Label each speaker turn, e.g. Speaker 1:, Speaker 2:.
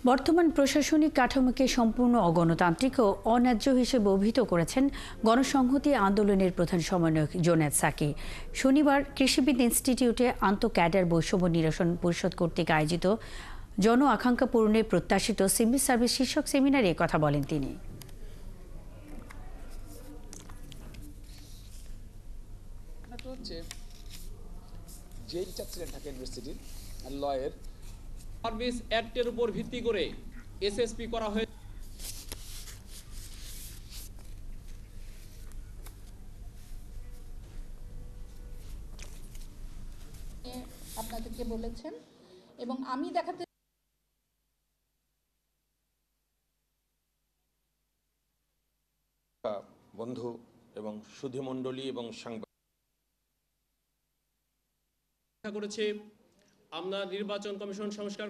Speaker 1: বর্তমান প্রশাসনিক কাঠামোকে সম্পূর্ণ অগণতান্ত্রিক ও অন্যায্য হিসেবে অভিহিত করেছেন গণসংহতি আন্দোলনের প্রধান সমন্বয়ক জুনায়েদ সাকি। শনিবার কৃষিবিদ ইনস্টিটিউটে আন্তঃক্যাডার বৈষম্য নিরসন পরিষদ কর্তৃক আয়োজিত জন আকাঙ্ক্ষা পূরণের প্রত্যাশিত সিভিল সার্ভিস শীর্ষক সেমিনারে কথা বলেন তিনি।
Speaker 2: সার্ভিস অ্যাক্টের উপর ভিত্তি করে এসএসপি করা হয়েছে।
Speaker 3: আপনাদেরকে বলেছেন এবং আমি দেখাতে
Speaker 4: বন্ধু এবং সুধীমণ্ডলী এবং
Speaker 2: সাংবাদিক করেছে আমরা নির্বাচন কমিশন সংস্কার